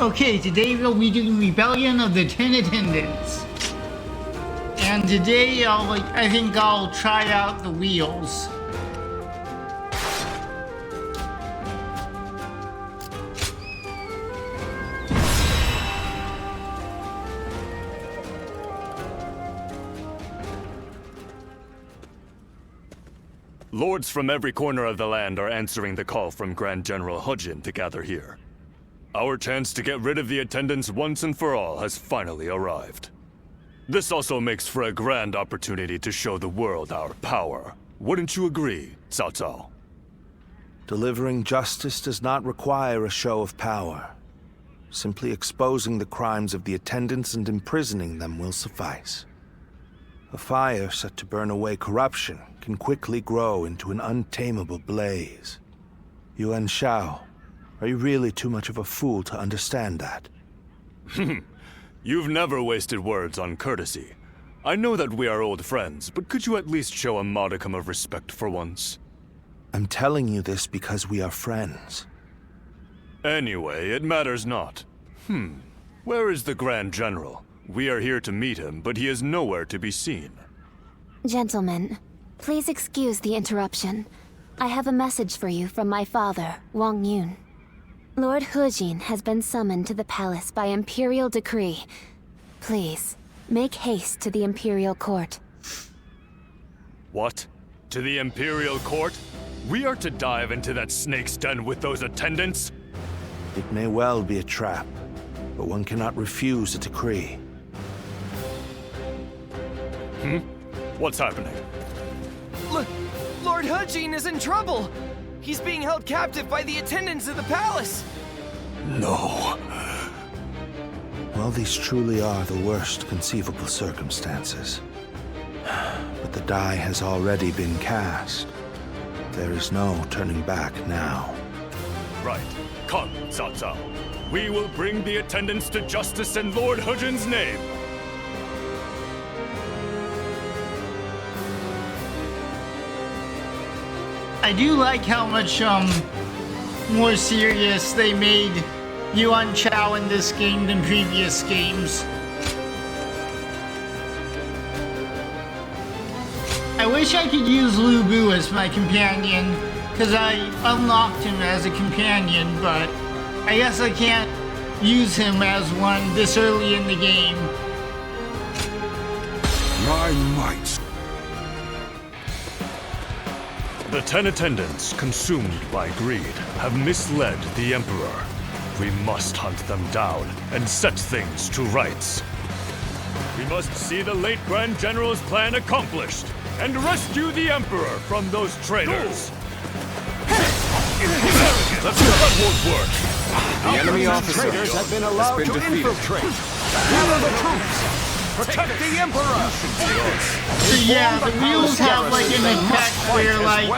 Okay, today we'll be doing Rebellion of the 10 Attendants. And today I think I'll try out the wheels. Lords from every corner of the land are answering the call from Grand General Hujin to gather here. Our chance to get rid of the Attendants once and for all has finally arrived. This also makes for a grand opportunity to show the world our power. Wouldn't you agree, Cao Cao? Delivering justice does not require a show of power. Simply exposing the crimes of the Attendants and imprisoning them will suffice. A fire set to burn away corruption can quickly grow into an untamable blaze. Yuan Shao, are you really too much of a fool to understand that? You've never wasted words on courtesy. I know that we are old friends, but could you at least show a modicum of respect for once? I'm telling you this because we are friends. Anyway, it matters not. Where is the Grand General? We are here to meet him, but he is nowhere to be seen. Gentlemen, please excuse the interruption. I have a message for you from my father, Wang Yun. Lord Hujin has been summoned to the palace by Imperial decree. Please, make haste to the Imperial Court. What? To the Imperial Court? We are to dive into that snake's den with those attendants? It may well be a trap, but one cannot refuse a decree. What's happening? Lord Hujin is in trouble! He's being held captive by the attendants of the palace! No. Well, these truly are the worst conceivable circumstances. But the die has already been cast. There is no turning back now. Right. Come, Cao Cao. We will bring the attendants to justice in Lord Hujin's name. I do like how much more serious they made Yuan Shao in this game than previous games. I wish I could use Lu Bu as my companion, because I unlocked him as a companion, but I guess I can't use him as one this early in the game. My might. The 10 attendants, consumed by greed, have misled the Emperor. We must hunt them down and set things to rights. We must see the late Grand General's plan accomplished and rescue the Emperor from those traitors. That won't work. The enemy officers have been allowed to defeated. infiltrate. Gather the troops! Protect the Emperor! So yeah, the wheels have like an effect where like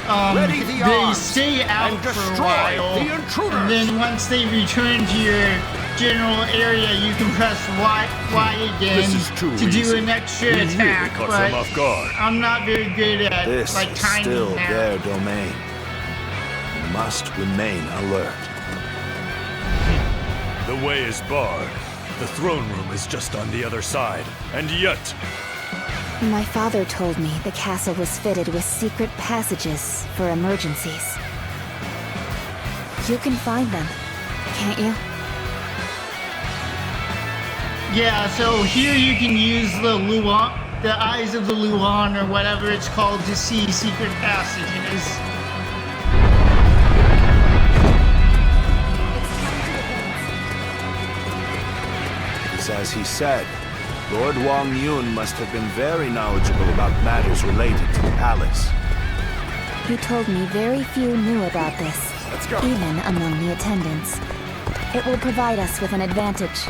they stay out for a while, and then once they return to your general area, you can press Y again to do an extra attack. But I'm not very good at This like is timing still that. their domain. You must remain alert. The way is barred. The throne room is just on the other side, and yet... My father told me the castle was fitted with secret passages for emergencies. You can find them, can't you? Yeah, so here you can use the Luan, the Eyes of the Luan, or whatever it's called, to see secret passages. As he said, Lord Wang Yun must have been very knowledgeable about matters related to the palace. He told me very few knew about this, Let's go. even among the attendants. It will provide us with an advantage.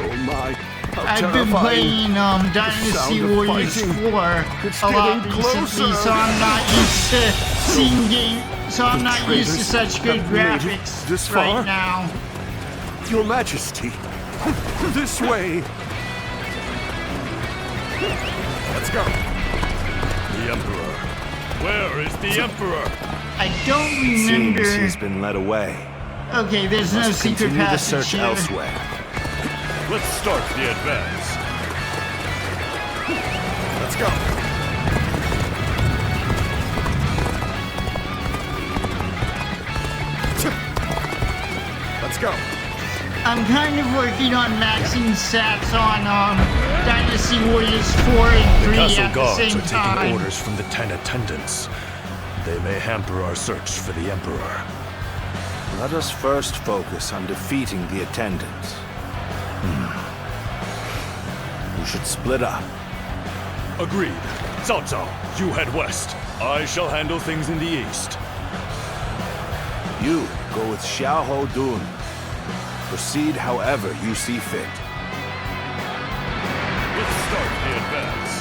Oh my, how I've been terrifying. playing Dynasty sound of Warriors fighting. 4 a lot getting recently, closer. so I'm not used to seeing games. So I'm not used to traitors such good have made it graphics this right far? now. Your Majesty, this way. Let's go. The Emperor. Where is the Emperor? I don't Seems remember. he's been led away. Okay, there's no Must secret continue the passage search here. elsewhere. Let's start the advance. Let's go. Let's go. I'm kind of working on maxing stats on Dynasty Warriors 4 and 3 Castle at the guards same are taking time. orders from the 10 attendants. They may hamper our search for the Emperor. Let us first focus on defeating the attendants. We should split up. Agreed. Cao Cao, you head west. I shall handle things in the east. You go with Xiao Dun. Proceed however you see fit. Let's start the advance.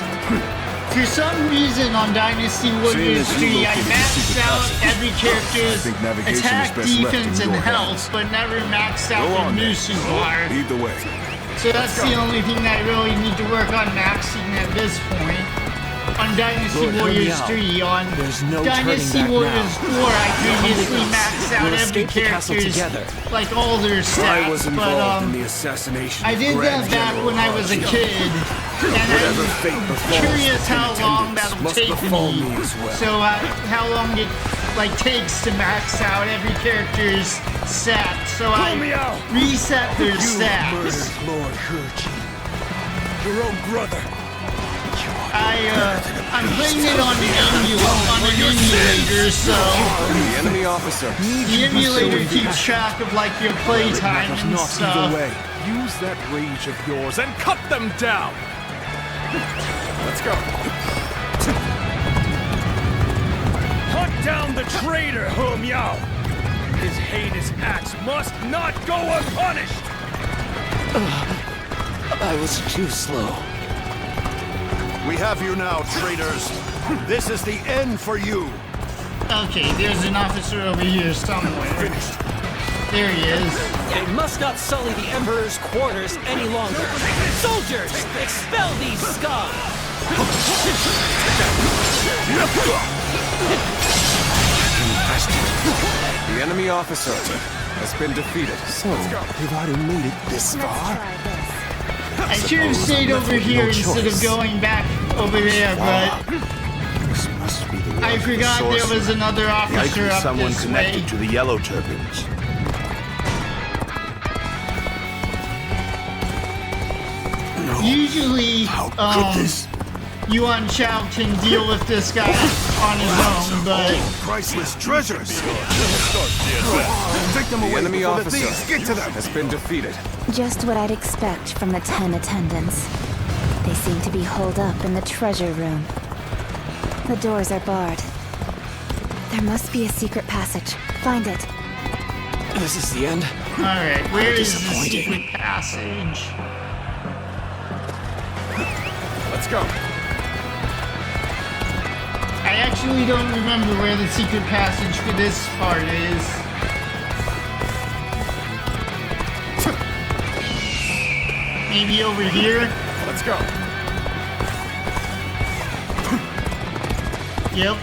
For some reason on Dynasty Warriors as you 3, I located the maxed secret out passage, every character's think navigation is attack, best left defense, in and your health, hands. but never maxed out Go the on, then. Moose's bar. Lead the way. So that's the only thing that I really need to work on maxing at this point. On Dynasty Lord, hear me Warriors out. 3, on There's no Dynasty turning back Warriors now. 4, I previously maxed out We'll every escape the castle character's, together. like all their I was stats, involved in but the assassination I of did Grand that back General when I was a Hodge. kid, and Whatever I'm fate befalls curious the how long attendants that'll must take befall me. me as well. So how long it like takes to max out every character's stats. So I reset their stats. Lord Hurji. Your own brother. I'm playing it on an emulator, so The enemy officer. the emulator keeps track of like your playtime and Not stuff. either way. Use that rage of yours and cut them down. Let's go. Hunt down the traitor, Hu Miao! His heinous acts must not go unpunished! I was too slow. We have you now, traitors. This is the end for you. Okay, there's an officer over here somewhere. There he is. They must not sully the Emperor's quarters any longer. Soldiers, expel these scum! The enemy officer has been defeated. So, we've already made it this far. I should have stayed over here instead of going back over there, but This must be the work I of the forgot there sorcerer. was another officer Likely up someone this connected way. to the Yellow Turbans. Usually, Yuan Chao can deal with this guy on his own, but Priceless treasures. Take them away. The enemy officer get to them. Has been defeated. Just what I'd expect from the 10 attendants. They seem to be holed up in the treasure room. The doors are barred. There must be a secret passage. Find it. This is the end. alright, where is the Disappointing. secret passage? Let's go. I actually don't remember where the secret passage for this part is. Maybe over here? Let's go. Yep.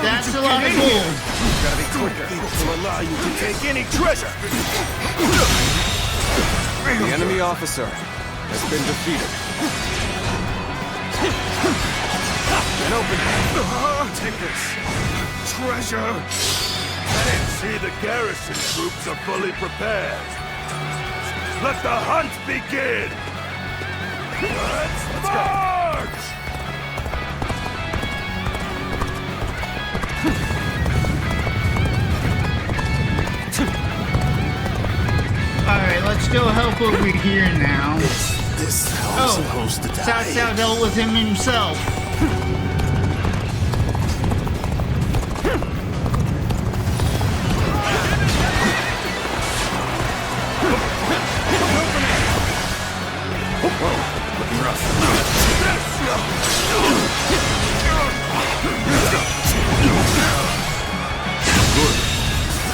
That's a lot of gold. Gotta be quicker. To allow you to take any treasure. The enemy officer has been defeated. An open. Take this. Treasure. See, the garrison troops are fully prepared. Let the hunt begin! Let's march! Alright, let's go help over here now. This hell Oh, supposed to Cao die. Cao dealt with him himself.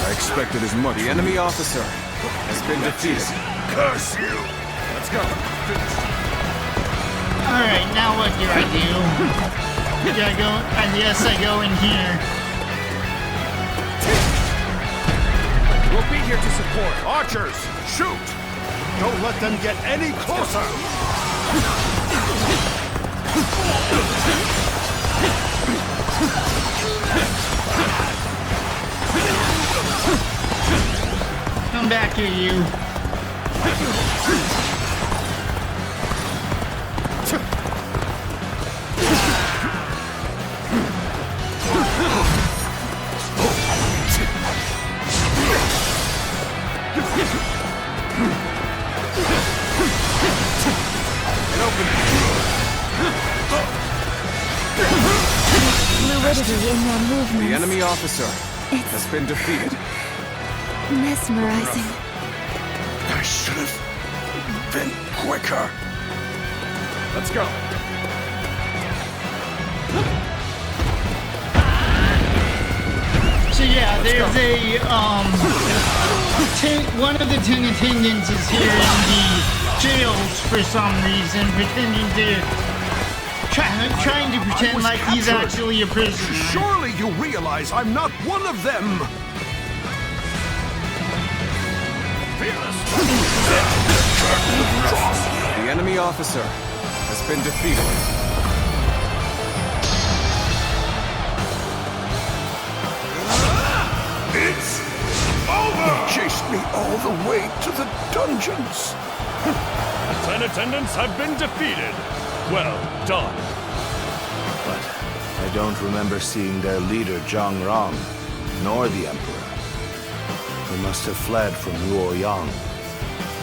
I expected as much. The enemy officer has been defeated. Curse you! Let's Let's go. Alright, now what do I do? Do I go? Yes, I go in here. We'll be here to support. Archers, shoot! Don't let them get any closer! Come back here, you. Fluidity in your movements. The enemy officer has been defeated. Mesmerizing. I should have been quicker. Let's go. So yeah, there's a one of the 10 attendants is here in the jails for some reason, pretending to trying to pretend like he's actually a prisoner. Surely you realize I'm not one of them. The enemy officer has been defeated. It's over! You chased me all the way to the dungeons. 10 attendants have been defeated. Well done. But I don't remember seeing their leader, Zhang Rong, nor the Emperor. They must have fled from Luoyang.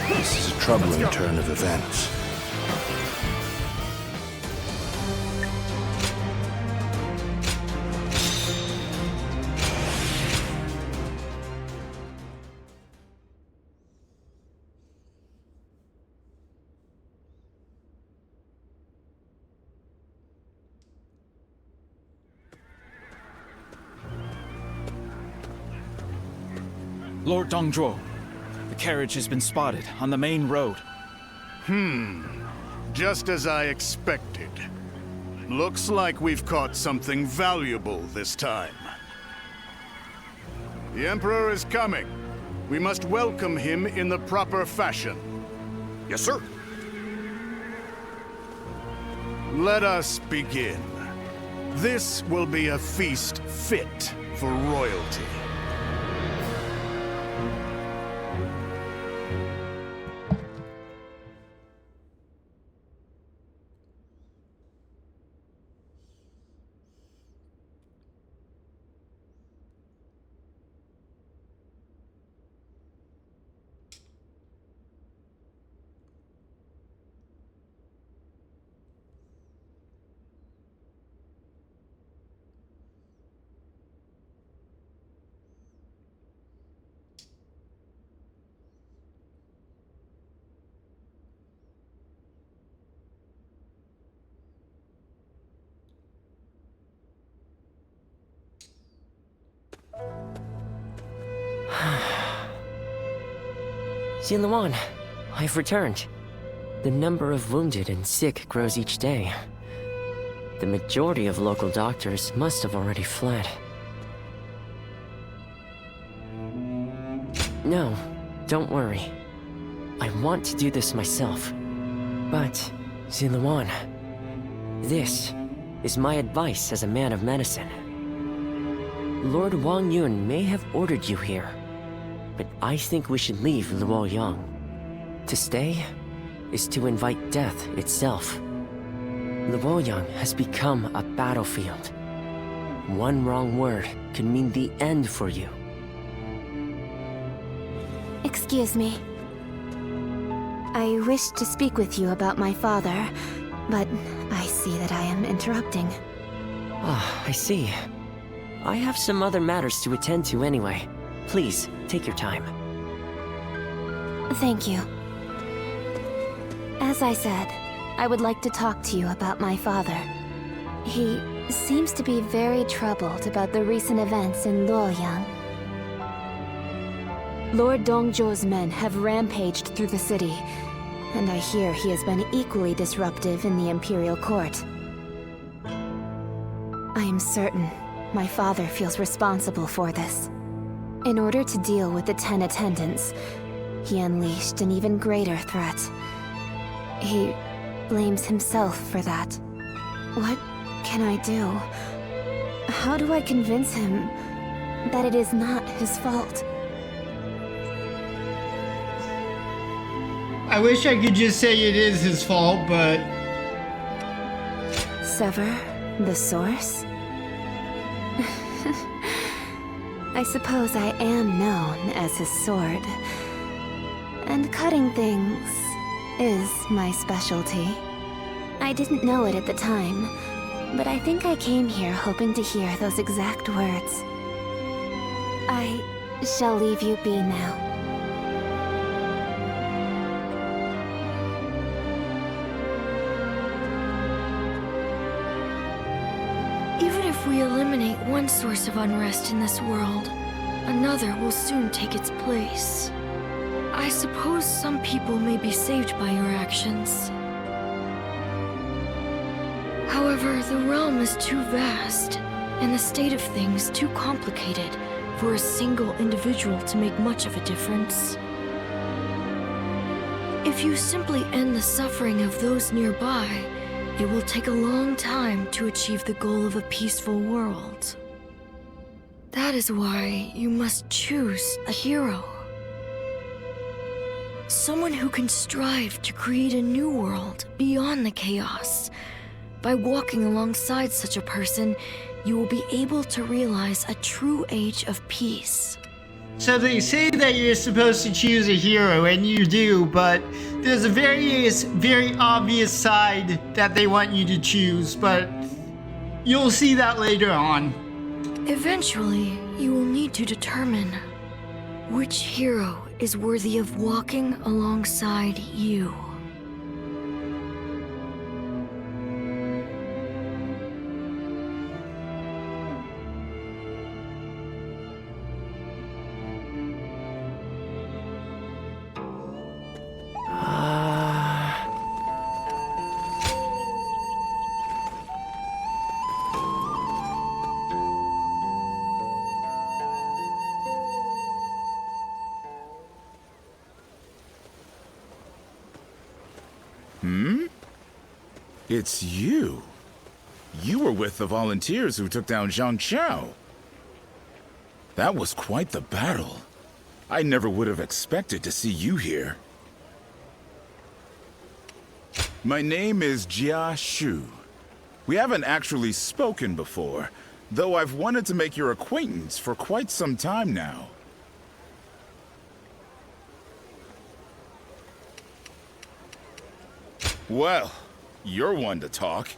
This is a troubling turn of events. Lord Dongzhuo, the carriage has been spotted on the main road. Just as I expected. Looks like we've caught something valuable this time. The Emperor is coming. We must welcome him in the proper fashion. Yes, sir. Let us begin. This will be a feast fit for royalty. Xinluan, I've returned. The number of wounded and sick grows each day. The majority of local doctors must have already fled. No, don't worry. I want to do this myself. But, Xinluan, this is my advice as a man of medicine. Lord Wang Yun may have ordered you here, but I think we should leave Luoyang. To stay is to invite death itself. Luoyang has become a battlefield. One wrong word could mean the end for you. Excuse me. I wish to speak with you about my father, but I see that I am interrupting. Ah, I see. I have some other matters to attend to anyway. Please, take your time. Thank you. As I said, I would like to talk to you about my father. He seems to be very troubled about the recent events in Luoyang. Lord Dongzhuo's men have rampaged through the city, and I hear he has been equally disruptive in the Imperial Court. I am certain my father feels responsible for this. In order to deal with the 10 attendants, he unleashed an even greater threat. He blames himself for that. What can I do? How do I convince him that it is not his fault? I wish I could just say it is his fault, but... Sever the source? I suppose I am known as his sword. And cutting things is my specialty. I didn't know it at the time, but I think I came here hoping to hear those exact words. I shall leave you be now. Even if we eliminate one source of unrest in this world, another will soon take its place. I suppose some people may be saved by your actions. However, the realm is too vast, and the state of things too complicated for a single individual to make much of a difference. If you simply end the suffering of those nearby, it will take a long time to achieve the goal of a peaceful world. That is why you must choose a hero. Someone who can strive to create a new world beyond the chaos. By walking alongside such a person, you will be able to realize a true age of peace. So they say that you're supposed to choose a hero, and you do, but there's a very obvious side that they want you to choose, but you'll see that later on. Eventually, you will need to determine which hero is worthy of walking alongside you. It's you. You were with the volunteers who took down Zhang Xiao. That was quite the battle. I never would have expected to see you here. My name is Jia Shu. We haven't actually spoken before, though I've wanted to make your acquaintance for quite some time now. Well, you're one to talk.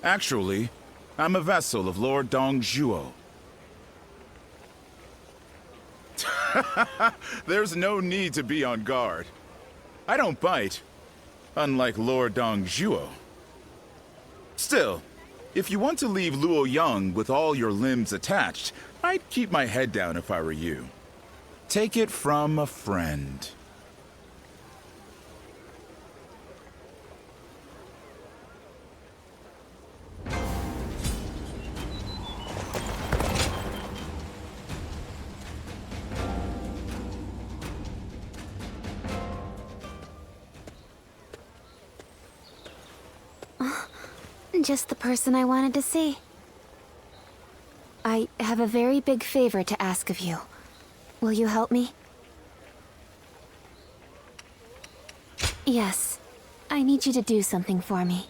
Actually, I'm a vessel of Lord Dongzhuo. There's no need to be on guard. I don't bite, unlike Lord Dongzhuo. Still, if you want to leave Luoyang with all your limbs attached, I'd keep my head down if I were you. Take it from a friend. Just the person I wanted to see. I have a very big favor to ask of you. Will you help me? Yes. I need you to do something for me.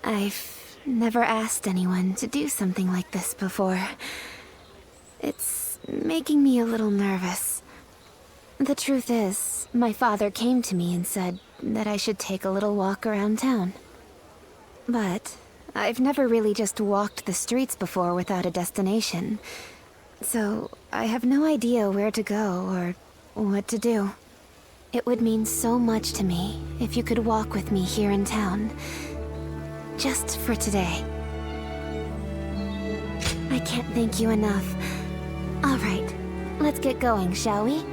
I've never asked anyone to do something like this before. It's making me a little nervous. The truth is, my father came to me and said that I should take a little walk around town. But I've never really just walked the streets before without a destination. So I have no idea where to go or what to do. It would mean so much to me if you could walk with me here in town. Just for today. I can't thank you enough. All right, let's get going, shall we?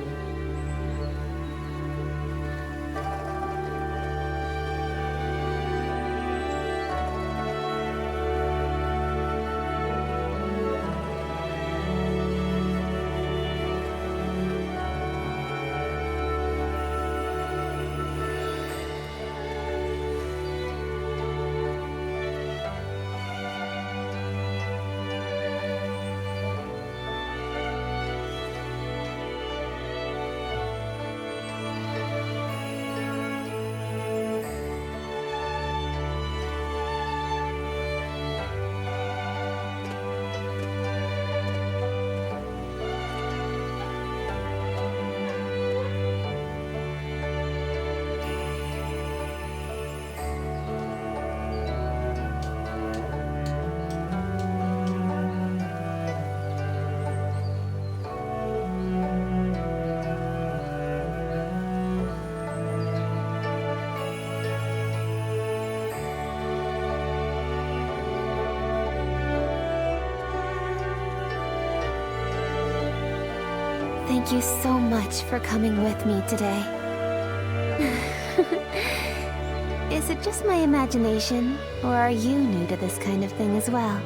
Thank you so much for coming with me today. Is it just my imagination, or are you new to this kind of thing as well?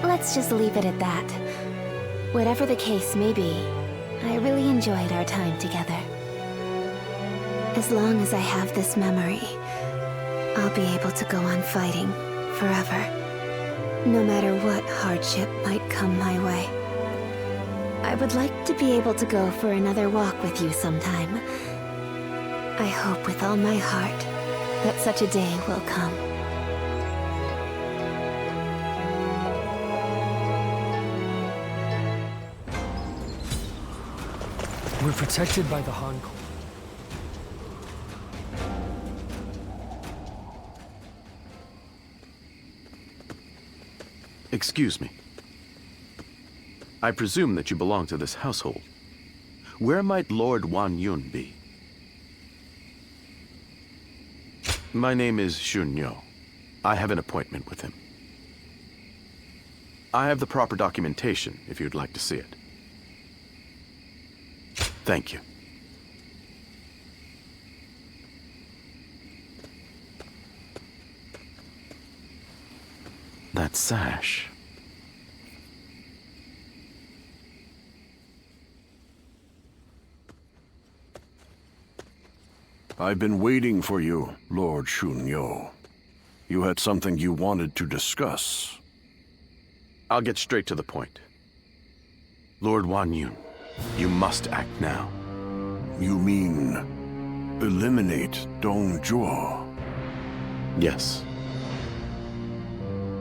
Let's just leave it at that. Whatever the case may be, I really enjoyed our time together. As long as I have this memory, I'll be able to go on fighting forever, no matter what hardship might come my way. I would like to be able to go for another walk with you sometime. I hope with all my heart that such a day will come. We're protected by the Han Court. Excuse me. I presume that you belong to this household. Where might Lord Wan Yun be? My name is Xun Yo. I have an appointment with him. I have the proper documentation if you'd like to see it. Thank you. That sash. I've been waiting for you, Lord Xun Yo. You had something you wanted to discuss. I'll get straight to the point. Lord Wan Yun, you must act now. You mean eliminate Dong Zhuo? Yes.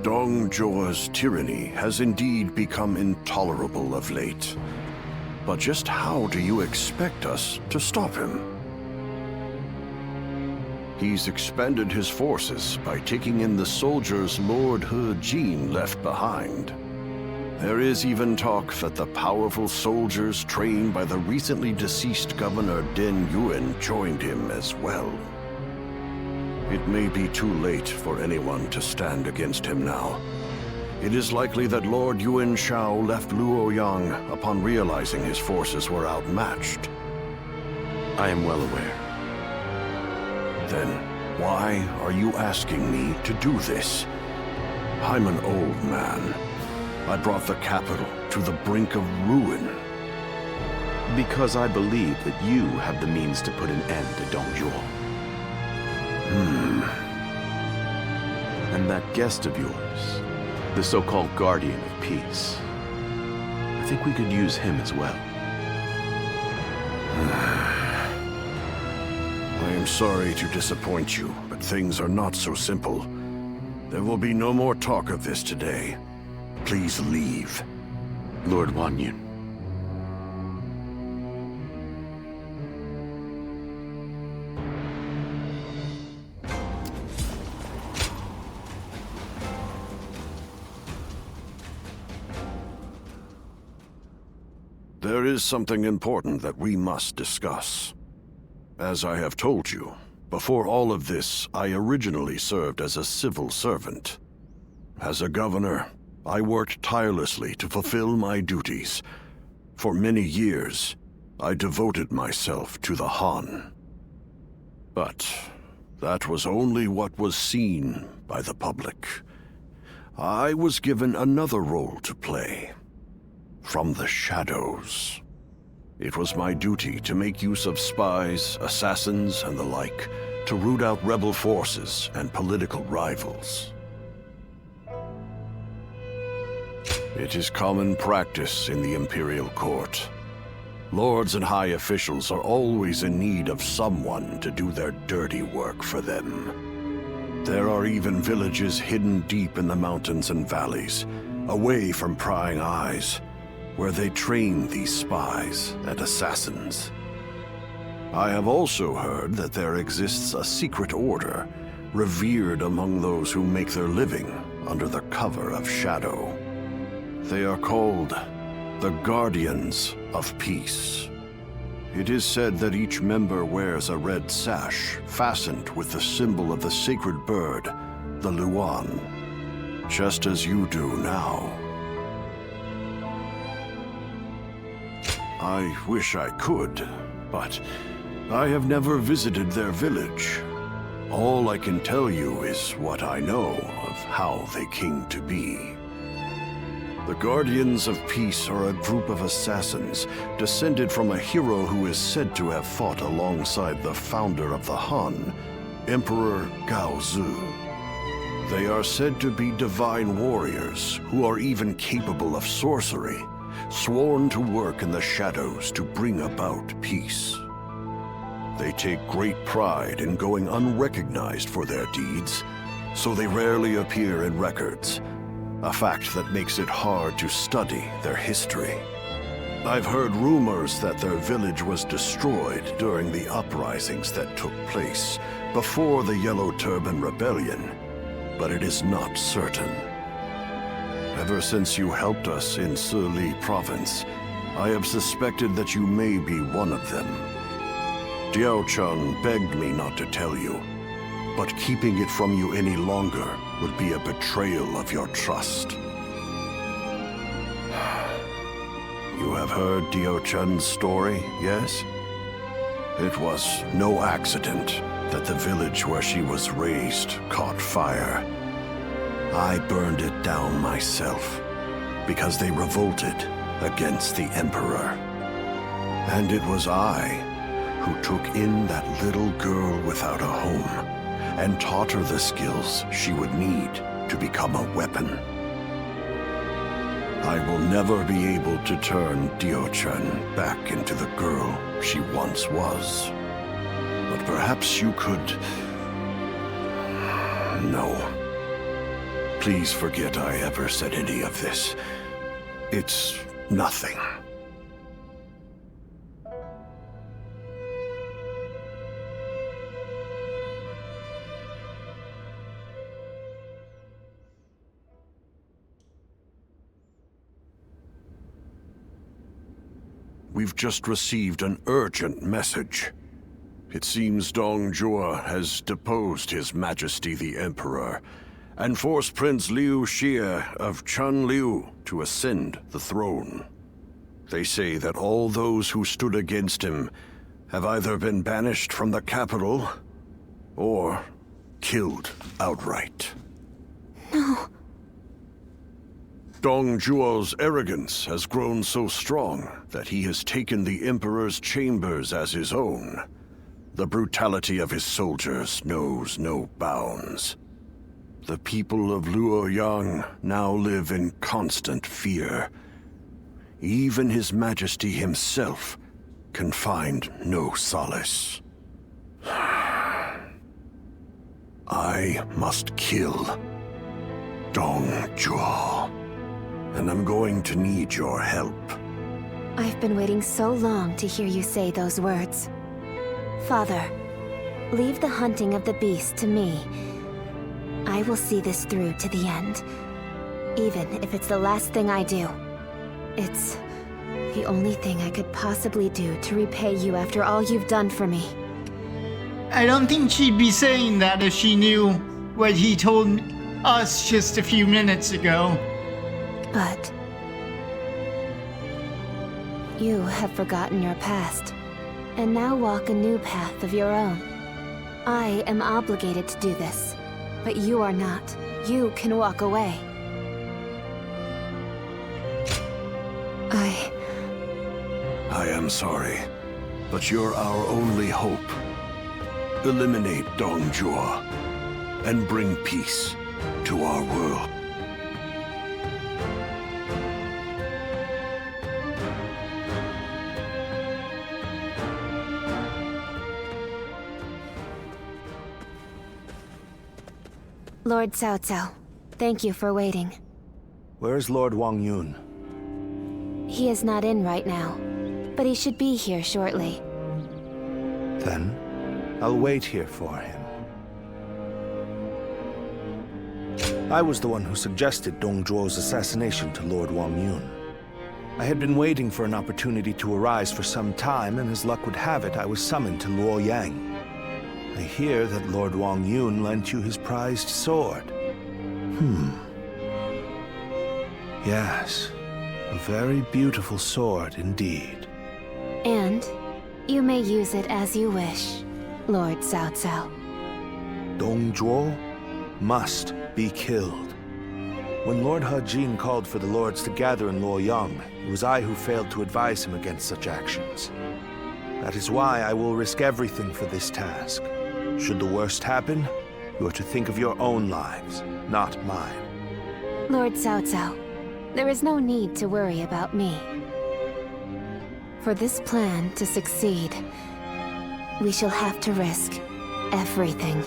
Dong Zhuo's tyranny has indeed become intolerable of late. But just how do you expect us to stop him? He's expanded his forces by taking in the soldiers Lord He Jin left behind. There is even talk that the powerful soldiers trained by the recently deceased Governor Den Yuan joined him as well. It may be too late for anyone to stand against him now. It is likely that Lord Yuan Shao left Luoyang upon realizing his forces were outmatched. I am well aware. Then why are you asking me to do this? I'm an old man. I brought the capital to the brink of ruin. Because I believe that you have the means to put an end to Dong Zhuo. And that guest of yours, the so-called Guardian of Peace, I think we could use him as well. I am sorry to disappoint you, but things are not so simple. There will be no more talk of this today. Please leave. Lord Wan Yun. There is something important that we must discuss. As I have told you, before all of this, I originally served as a civil servant. As a governor, I worked tirelessly to fulfill my duties. For many years, I devoted myself to the Han. But that was only what was seen by the public. I was given another role to play. From the shadows. It was my duty to make use of spies, assassins, and the like, to root out rebel forces and political rivals. It is common practice in the Imperial Court. Lords and high officials are always in need of someone to do their dirty work for them. There are even villages hidden deep in the mountains and valleys, away from prying eyes, where they train these spies and assassins. I have also heard that there exists a secret order, revered among those who make their living under the cover of shadow. They are called the Guardians of Peace. It is said that each member wears a red sash fastened with the symbol of the sacred bird, the Luan, just as you do now. I wish I could, but I have never visited their village. All I can tell you is what I know of how they came to be. The Guardians of Peace are a group of assassins descended from a hero who is said to have fought alongside the founder of the Han, Emperor Gaozu. They are said to be divine warriors who are even capable of sorcery, sworn to work in the shadows to bring about peace. They take great pride in going unrecognized for their deeds, so they rarely appear in records, a fact that makes it hard to study their history. I've heard rumors that their village was destroyed during the uprisings that took place before the Yellow Turban Rebellion, but it is not certain. Ever since you helped us in Sili Province, I have suspected that you may be one of them. Diao-chan begged me not to tell you, but keeping it from you any longer would be a betrayal of your trust. You have heard Diao-chan's story, yes? It was no accident that the village where she was raised caught fire. I burned it down myself, because they revolted against the Emperor. And it was I who took in that little girl without a home and taught her the skills she would need to become a weapon. I will never be able to turn Diao-chan back into the girl she once was. But perhaps you could... No. Please forget I ever said any of this. It's nothing. We've just received an urgent message. It seems Dong Zhuo has deposed His Majesty the Emperor and forced Prince Liu Xie of Chanliu to ascend the throne. They say that all those who stood against him have either been banished from the capital or killed outright. No. Dong Zhuo's arrogance has grown so strong that he has taken the Emperor's chambers as his own. The brutality of his soldiers knows no bounds. The people of Luoyang now live in constant fear. Even His Majesty himself can find no solace. I must kill Dong Zhuo. And I'm going to need your help. I've been waiting so long to hear you say those words. Father, leave the hunting of the beast to me. I will see this through to the end. Even if it's the last thing I do. It's the only thing I could possibly do to repay you after all you've done for me. I don't think she'd be saying that if she knew what he told us just a few minutes ago. But you have forgotten your past, and now walk a new path of your own. I am obligated to do this, but you are not. You can walk away. I am sorry, but you're our only hope. Eliminate Dong Zhuo, and bring peace to our world. Lord Cao Cao, thank you for waiting. Where's Lord Wang Yun? He is not in right now, but he should be here shortly. Then, I'll wait here for him. I was the one who suggested Dong Zhuo's assassination to Lord Wang Yun. I had been waiting for an opportunity to arise for some time, and as luck would have it, I was summoned to Luoyang. I hear that Lord Wang Yun lent you his prized sword. Yes, a very beautiful sword indeed. And you may use it as you wish, Lord Cao Cao. Dongzhuo must be killed. When Lord He Jin called for the lords to gather in Luoyang, it was I who failed to advise him against such actions. That is why I will risk everything for this task. Should the worst happen, you are to think of your own lives, not mine. Lord Cao Cao, there is no need to worry about me. For this plan to succeed, we shall have to risk everything.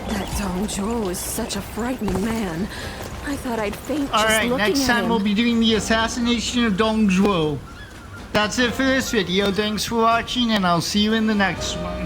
That Dongzhuo is such a frightening man. I thought I'd faint just Alright, looking next at time him. we'll be doing the assassination of Dongzhuo. That's it for this video. Thanks for watching, and I'll see you in the next one.